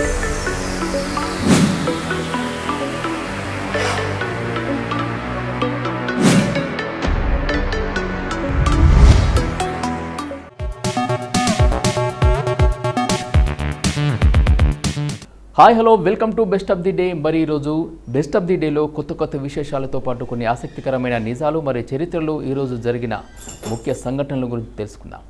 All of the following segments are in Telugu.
Hi hello welcome to best of the day. మరి ఈరోజు బెస్ట్ ఆఫ్ ది డేలో కొత్త విశేషాలతో పాటు కొన్ని ఆసక్తికరమైన నిజాలు మరి చరిత్రలో ఈరోజు జరిగిన ముఖ్య సంఘటనల గురించి తెలుసుకుందాం.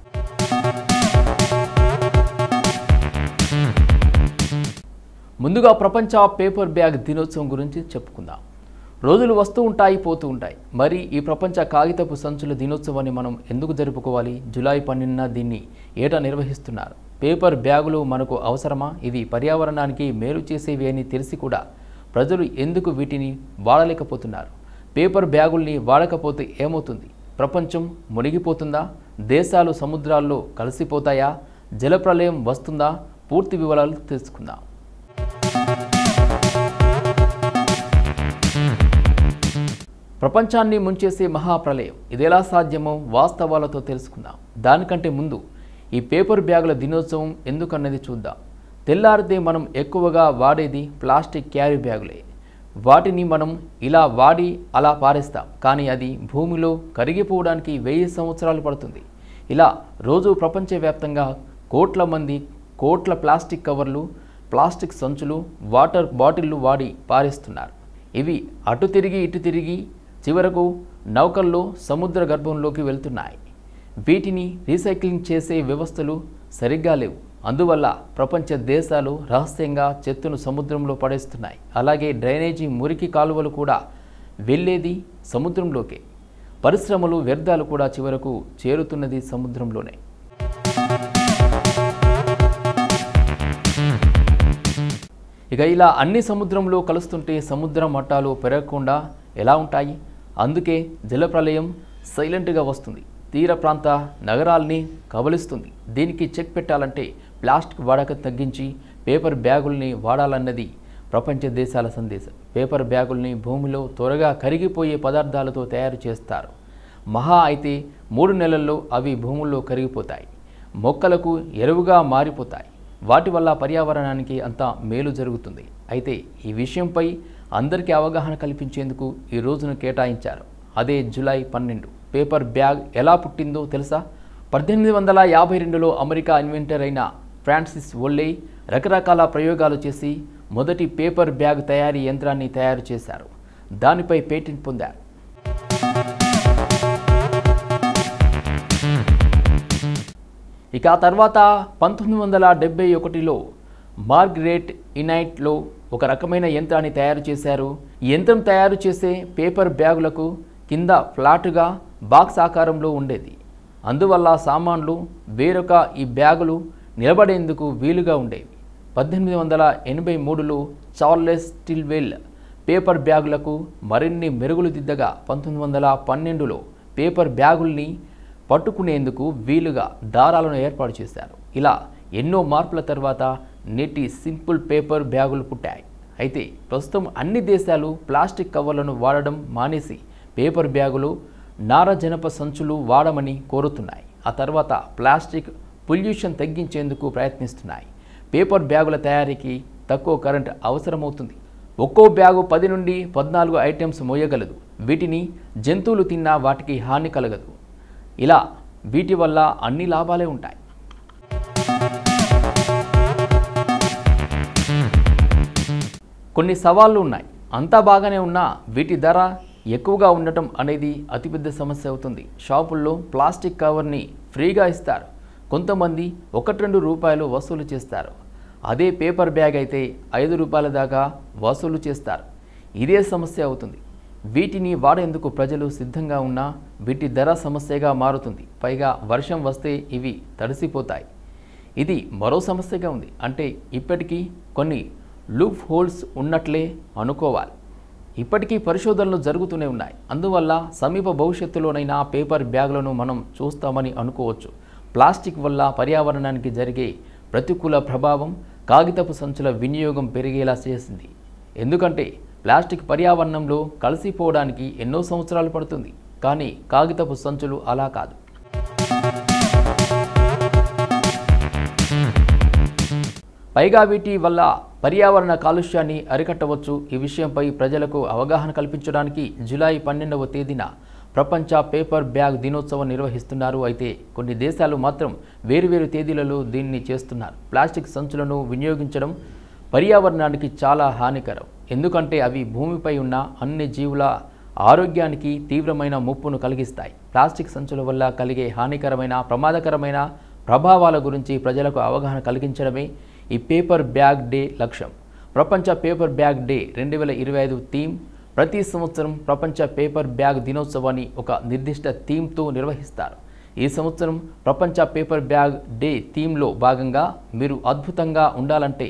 ముందుగా ప్రపంచ పేపర్ బ్యాగ్ దినోత్సవం గురించి చెప్పుకుందాం. రోజులు వస్తూ ఉంటాయి, పోతూ ఉంటాయి. మరి ఈ ప్రపంచ కాగితపు సంచుల దినోత్సవాన్ని మనం ఎందుకు జరుపుకోవాలి? జూలై 12న దీన్ని ఏటా నిర్వహిస్తున్నారు. పేపర్ బ్యాగులు మనకు అవసరమా? ఇది పర్యావరణానికి మేలు చేసేవి అని తెలిసి కూడా ప్రజలు ఎందుకు వీటిని వాడలేకపోతున్నారు? పేపర్ బ్యాగుల్ని వాడకపోతే ఏమవుతుంది? ప్రపంచం మునిగిపోతుందా? దేశాలు సముద్రాల్లో కలిసిపోతాయా? జలప్రలయం వస్తుందా? పూర్తి వివరాలు తెలుసుకుందాం. ప్రపంచాన్ని ముంచేసే మహాప్రలయం ఇదెలా సాధ్యమో వాస్తవాలతో తెలుసుకుందాం. దానికంటే ముందు ఈ పేపర్ బ్యాగుల దినోత్సవం ఎందుకన్నది చూద్దాం. తెల్లారితే మనం ఎక్కువగా వాడేది ప్లాస్టిక్ క్యారీ బ్యాగులే. వాటిని మనం ఇలా వాడి అలా పారేస్తాం, కానీ అది భూమిలో కరిగిపోవడానికి 1000 సంవత్సరాలు పడుతుంది. ఇలా రోజు ప్రపంచవ్యాప్తంగా కోట్ల మంది కోట్ల ప్లాస్టిక్ కవర్లు, ప్లాస్టిక్ సంచులు, వాటర్ బాటిళ్లు వాడి పారేస్తున్నారు. ఇవి అటు తిరిగి ఇటు తిరిగి చివరకు నౌకల్లో సముద్ర గర్భంలోకి వెళ్తున్నాయి. వీటిని రీసైక్లింగ్ చేసే వ్యవస్థలు సరిగ్గా లేవు. అందువల్ల ప్రపంచ దేశాలు రహస్యంగా చెత్తను సముద్రంలో పడేస్తున్నాయి. అలాగే డ్రైనేజీ మురికి కాలువలు కూడా వెళ్ళేది సముద్రంలోకే. పరిశ్రమలు వ్యర్థాలు కూడా చివరకు చేరుతున్నది సముద్రంలోనే. ఇక ఇలా అన్ని సముద్రంలో కలుస్తుంటే సముద్ర మట్టాలు పెరగకుండా ఎలా ఉంటాయి? అందుకే జలప్రలయం సైలెంట్గా వస్తుంది, తీర ప్రాంత నగరాల్ని కబలిస్తుంది. దీనికి చెక్ పెట్టాలంటే ప్లాస్టిక్ వాడకం తగ్గించి పేపర్ బ్యాగుల్ని వాడాలన్నది ప్రపంచ దేశాల సందేశం. పేపర్ బ్యాగుల్ని భూమిలో త్వరగా కరిగిపోయే పదార్థాలతో తయారు చేస్తారు. మహా అయితే 3 నెలల్లో అవి భూముల్లో కరిగిపోతాయి, మొక్కలకు ఎరువుగా మారిపోతాయి. వాటి వల్ల పర్యావరణానికి అంత మేలు జరుగుతుంది. అయితే ఈ విషయంపై అందరికీ అవగాహన కల్పించేందుకు ఈ రోజును కేటాయించారు. అదే జూలై 12. పేపర్ బ్యాగ్ ఎలా పుట్టిందో తెలుసా? 1852లో అమెరికా ఇన్వెంటర్ అయిన ఫ్రాన్సిస్ ఓల్లే రకరకాల ప్రయోగాలు చేసి మొదటి పేపర్ బ్యాగ్ తయారీ యంత్రాన్ని తయారు చేశారు. దానిపై పేటెంట్ పొందారు. ఇక ఆ తర్వాత 1971లో మార్గరెట్ ఇనైట్లో ఒక రకమైన యంత్రాన్ని తయారు చేశారు. ఈ యంత్రం తయారు చేసే పేపర్ బ్యాగులకు కింద ఫ్లాటుగా బాక్స్ ఆకారంలో ఉండేది. అందువల్ల సామాన్లు వేరొక ఈ బ్యాగులు నిలబడేందుకు వీలుగా ఉండేవి. 1883లో చార్లెస్ స్టిల్వెల్ పేపర్ బ్యాగులకు మరిన్ని మెరుగులు దిద్దగా 1912లో పేపర్ బ్యాగుల్ని పట్టుకునేందుకు వీలుగా దారాలను ఏర్పాటు చేశారు. ఇలా ఎన్నో మార్పుల తర్వాత నేటి సింపుల్ పేపర్ బ్యాగులు పుట్టాయి. అయితే ప్రస్తుతం అన్ని దేశాలు ప్లాస్టిక్ కవర్లను వాడడం మానేసి పేపర్ బ్యాగులు, నారజనప సంచులు వాడమని కోరుతున్నాయి. ఆ తర్వాత ప్లాస్టిక్ పొల్యూషన్ తగ్గించేందుకు ప్రయత్నిస్తున్నాయి. పేపర్ బ్యాగుల తయారీకి తక్కువ కరెంట్ అవసరమవుతుంది. ఒక్కో బ్యాగు 10 నుండి 14 ఐటమ్స్ మోయగలదు. వీటిని జంతువులు తిన్నా వాటికి హాని కలగదు. ఇలా వీటి వల్ల అన్ని లాభాలే ఉంటాయి. కొన్ని సవాళ్లు ఉన్నాయి. అంతా బాగానే ఉన్నా వీటి ధర ఎక్కువగా ఉండటం అనేది అతిపెద్ద సమస్య అవుతుంది. షాపుల్లో ప్లాస్టిక్ కవర్ని ఫ్రీగా ఇస్తారు. కొంతమంది 1-2 రూపాయలు వసూలు చేస్తారు. అదే పేపర్ బ్యాగ్ అయితే 5 రూపాయల దాకా వసూలు చేస్తారు. ఇదే సమస్య అవుతుంది. వీటిని వాడేందుకు ప్రజలు సిద్ధంగా ఉన్నా వీటి ధర సమస్యగా మారుతుంది. పైగా వర్షం వస్తే ఇవి తడిసిపోతాయి. ఇది మరో సమస్యగా ఉంది. అంటే ఇప్పటికీ కొన్ని లూప్ హోల్స్ ఉన్నట్లే అనుకోవాలి. ఇప్పటికీ పరిశోధనలు జరుగుతూనే ఉన్నాయి. అందువల్ల సమీప భవిష్యత్తులోనైనా పేపర్ బ్యాగులను మనం చూస్తామని అనుకోవచ్చు. ప్లాస్టిక్ వల్ల పర్యావరణానికి జరిగే ప్రతికూల ప్రభావం కాగితపు సంచుల వినియోగం పెరిగేలా చేసింది. ఎందుకంటే ప్లాస్టిక్ పర్యావరణంలో కలిసిపోవడానికి ఎన్నో సంవత్సరాలు పడుతుంది. కానీ కాగితపు సంచులు అలా కాదు. పైగా వీటి వల్ల పర్యావరణ కాలుష్యాన్ని అరికట్టవచ్చు. ఈ విషయంపై ప్రజలకు అవగాహన కల్పించడానికి జూలై 12వ తేదీన ప్రపంచ పేపర్ బ్యాగ్ దినోత్సవం నిర్వహిస్తున్నారు. అయితే కొన్ని దేశాలు మాత్రం వేరువేరు తేదీలలో దీన్ని చేస్తున్నారు. ప్లాస్టిక్ సంచులను వినియోగించడం పర్యావరణానికి చాలా హానికరం. ఎందుకంటే అవి భూమిపై ఉన్న అన్ని జీవుల ఆరోగ్యానికి తీవ్రమైన ముప్పును కలిగిస్తాయి. ప్లాస్టిక్ సంచుల వల్ల కలిగే హానికరమైన ప్రమాదకరమైన ప్రభావాల గురించి ప్రజలకు అవగాహన కలిగించడమే ఈ పేపర్ బ్యాగ్ డే లక్ష్యం. ప్రపంచ పేపర్ బ్యాగ్ డే 2025 థీమ్. ప్రతి సంవత్సరం ప్రపంచ పేపర్ బ్యాగ్ దినోత్సవాన్ని ఒక నిర్దిష్ట థీమ్తో నిర్వహిస్తారు. ఈ సంవత్సరం ప్రపంచ పేపర్ బ్యాగ్ డే థీమ్లో భాగంగా మీరు అద్భుతంగా ఉండాలంటే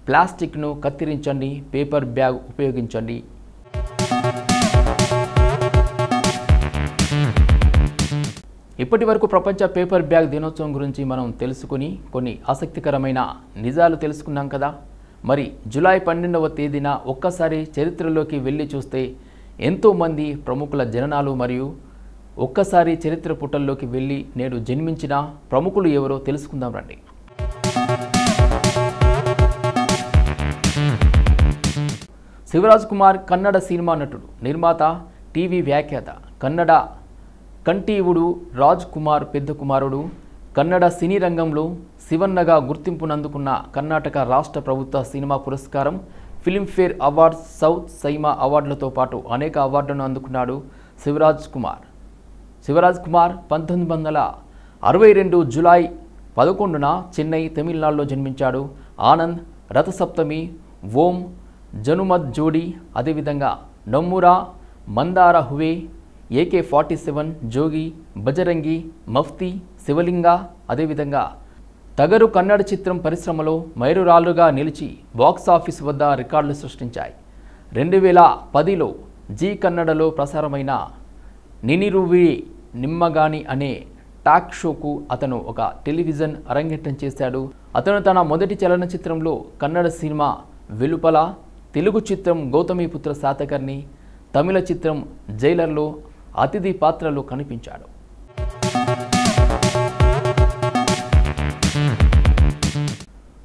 ప్లాస్టిక్ను కత్తిరించండి, పేపర్ బ్యాగ్ ఉపయోగించండి. ఇప్పటి వరకు ప్రపంచ పేపర్ బ్యాగ్ దినోత్సవం గురించి మనం తెలుసుకుని కొన్ని ఆసక్తికరమైన నిజాలు తెలుసుకున్నాం కదా. మరి జూలై 12వ తేదీన ఒక్కసారి చరిత్రలోకి వెళ్ళి చూస్తే ఎంతోమంది ప్రముఖుల జననాలు మరియు ఒక్కసారి చరిత్ర పుటల్లోకి వెళ్ళి నేడు జన్మించిన ప్రముఖులు ఎవరో తెలుసుకుందాం రండి. శివరాజ్ కుమార్ కన్నడ సినిమా నటుడు, నిర్మాత, టీవీ వ్యాఖ్యాత. కన్నడ కంఠీవుడు రాజ్ కుమార్ పెద్ద కుమారుడు. కన్నడ సినీ రంగంలో శివన్నగా గుర్తింపునందుకున్న కర్ణాటక రాష్ట్ర ప్రభుత్వ సినిమా పురస్కారం, ఫిల్మ్ఫేర్ అవార్డ్స్, సౌత్ సైమా అవార్డులతో పాటు అనేక అవార్డులను అందుకున్నాడు శివరాజ్ కుమార్. 1962 జూలై 11న చెన్నై, తమిళనాడులో జన్మించాడు. ఆనంద్, రథసప్తమి, ఓం, జనుమద్ జోడి, అదేవిధంగా నమ్మురా, మందార హువే, AK-47, జోగి, బజరంగి, మఫ్తీ, శివలింగ, అదేవిధంగా తగరు కన్నడ చిత్రం పరిశ్రమలో మైలురాళ్లుగా నిలిచి బాక్సాఫీస్ వద్ద రికార్డులు సృష్టించాయి. 2010లో జీ కన్నడలో ప్రసారమైన నినిరువి నిమ్మగాని అనే టాక్ షోకు అతను ఒక టెలివిజన్ అరంగేట్రం చేశాడు. అతను తన మొదటి చలనచిత్రంలో కన్నడ సినిమా వెలుపల, తెలుగు చిత్రం గౌతమిపుత్ర శాతకర్ణి, తమిళ చిత్రం జైలర్లో అతిథి పాత్రలో కనిపించాడు.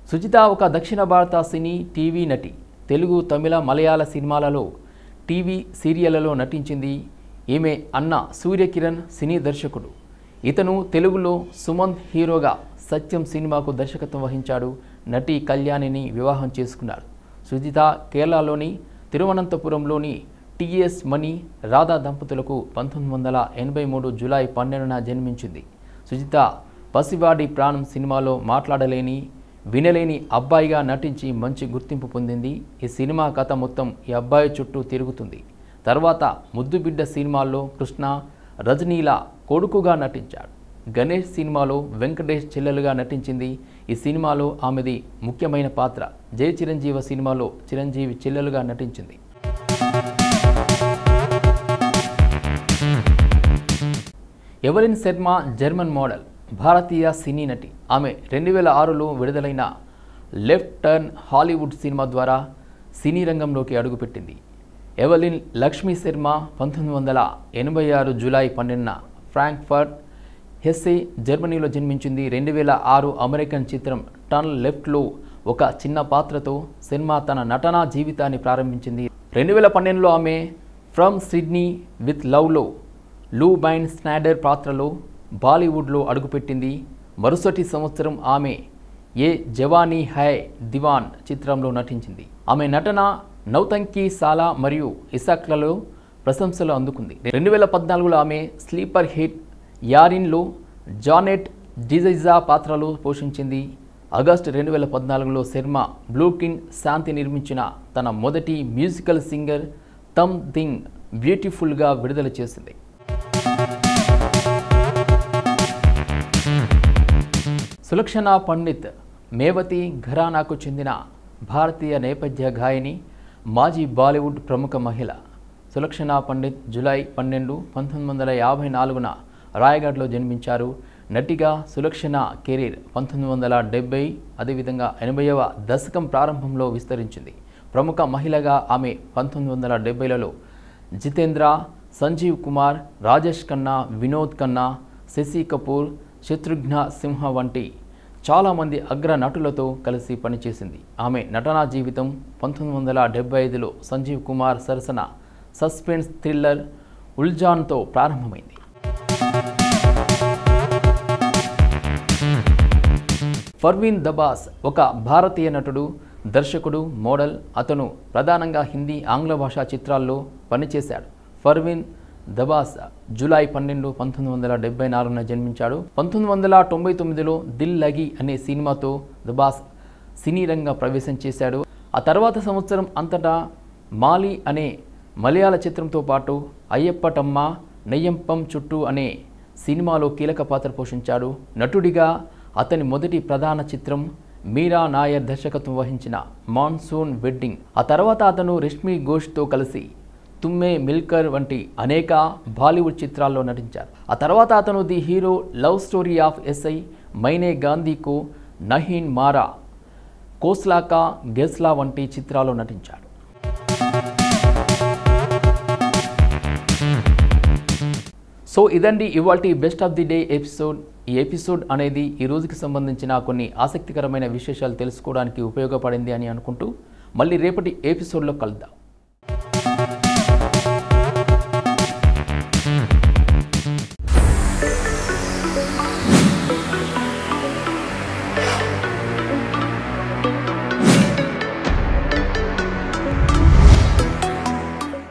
సుజిత ఒక దక్షిణ భారత సినీ, టీవీ నటి. తెలుగు, తమిళ, మలయాళ సినిమాలలో, టీవీ సీరియళ్లలో నటించింది. ఈమె అన్న సూర్యకిరణ్ సినీ దర్శకుడు. ఇతను తెలుగులో సుమంత్ హీరోగా సత్యం సినిమాకు దర్శకత్వం వహించాడు. నటి కళ్యాణిని వివాహం చేసుకున్నాడు. సుజిత కేరళలోని తిరువనంతపురంలోని టీఎస్ మణి రాధా దంపతులకు 1983 జూలై 12న జన్మించింది. సుజిత పసివాడి ప్రాణం సినిమాలో మాట్లాడలేని, వినలేని అబ్బాయిగా నటించి మంచి గుర్తింపు పొందింది. ఈ సినిమా కథ మొత్తం ఈ అబ్బాయి చుట్టూ తిరుగుతుంది. తర్వాత ముద్దుబిడ్డ సినిమాల్లో కృష్ణ, రజనీల కొడుకుగా నటించాడు. గణేష్ సినిమాలో వెంకటేష్ చెల్లెలుగా నటించింది. ఈ సినిమాలో ఆమెది ముఖ్యమైన పాత్ర. జై చిరంజీవ సినిమాలో చిరంజీవి చెల్లెలుగా నటించింది. ఎవలిన్ శర్మ జర్మన్ మోడల్, భారతీయ సినీ నటి. ఆమె 2006లో విడుదలైన లెఫ్ట్ టర్న్ హాలీవుడ్ సినిమా ద్వారా సినీ రంగంలోకి అడుగుపెట్టింది. ఎవలిన్ లక్ష్మీ శర్మ 1986 జూలై 12న ఫ్రాంక్ఫర్ట్ హెస్సే, జర్మనీలో జన్మించింది. 2006 అమెరికన్ చిత్రం టర్న్ లెఫ్ట్లో ఒక చిన్న పాత్రతో శర్మ తన నటనా జీవితాన్ని ప్రారంభించింది. 2012లో ఆమె ఫ్రమ్ సిడ్నీ విత్ లవ్లో లూ బైన్ స్నాడర్ పాత్రలో బాలీవుడ్లో అడుగుపెట్టింది. మరుసటి సంవత్సరం ఆమె ఏ జవానీ హై దివాన్ చిత్రంలో నటించింది. ఆమె నటన నౌతంకి సాలా మరియు ఇసాక్లలో ప్రశంసలు అందుకుంది. 2014లో ఆమె స్లీపర్ హిట్ యారిన్లో జానెట్ డిజైజా పాత్రలో పోషించింది. ఆగస్టు 2014లో శర్మ బ్లూకిన్ శాంతి నిర్మించిన తన మొదటి మ్యూజికల్ సింగర్ తమ్ థింగ్ బ్యూటిఫుల్గా విడుదల చేసింది. సులక్షణ పండిత్ మేవతి ఘరానాకు చెందిన భారతీయ నేపథ్య గాయని, మాజీ బాలీవుడ్ ప్రముఖ మహిళ. సులక్షణ పండిత్ జూలై 12, 1954న రాయగఢ్లో జన్మించారు. నటిగా సులక్షణ కెరీర్ 1970 అదేవిధంగా 80వ దశకం ప్రారంభంలో విస్తరించింది. ప్రముఖ మహిళగా ఆమె 1970లలో జితేంద్ర, సంజీవ్ కుమార్, రాజేష్ ఖన్నా, వినోద్ ఖన్నా, శశి కపూర్, శత్రుఘ్న సిన్హా వంటి చాలామంది అగ్ర నటులతో కలిసి పనిచేసింది. ఆమె నటనా జీవితం 1975లో సంజీవ్ కుమార్ సరసన సస్పెన్స్ థ్రిల్లర్ ఉల్జాన్తో ప్రారంభమైంది. ఫర్వీన్ దబాస్ ఒక భారతీయ నటుడు, దర్శకుడు, మోడల్. అతను ప్రధానంగా హిందీ, ఆంగ్ల భాషా చిత్రాల్లో పనిచేశాడు. ఫర్వీన్ దబాస్ జూలై 12, 1974న జన్మించాడు. 1999లో దిల్ లగి అనే సినిమాతో దబాస్ సినీ రంగ ప్రవేశం చేశాడు. ఆ తర్వాత సంవత్సరం అంతటా మాలి అనే మలయాళ చిత్రంతో పాటు అయ్యప్పటమ్మ, నెయ్యంపం చుట్టూ అనే సినిమాలో కీలక పాత్ర పోషించాడు. నటుడిగా అతని మొదటి ప్రధాన చిత్రం మీరా నాయర్ దర్శకత్వం వహించిన మాన్సూన్ వెడ్డింగ్. ఆ తర్వాత అతను రష్మి ఘోష్తో కలిసి తుమ్మే మిల్కర్ వంటి అనేక బాలీవుడ్ చిత్రాల్లో నటించారు. ఆ తర్వాత అతను the hero, love story of SI, Maine Gandhi Ko, Nahin Mara, Khosla Ka Ghosla వంటి చిత్రాల్లో నటించాడు. సో ఇదండి ఇవాల్టి best of the day episode. ఈ ఎపిసోడ్ అనేది ఈ రోజుకి సంబంధించిన కొన్ని ఆసక్తికరమైన విశేషాలు తెలుసుకోవడానికి ఉపయోగపడింది అని అనుకుంటూ మళ్ళీ రేపటి ఎపిసోడ్లో కలుద్దాం.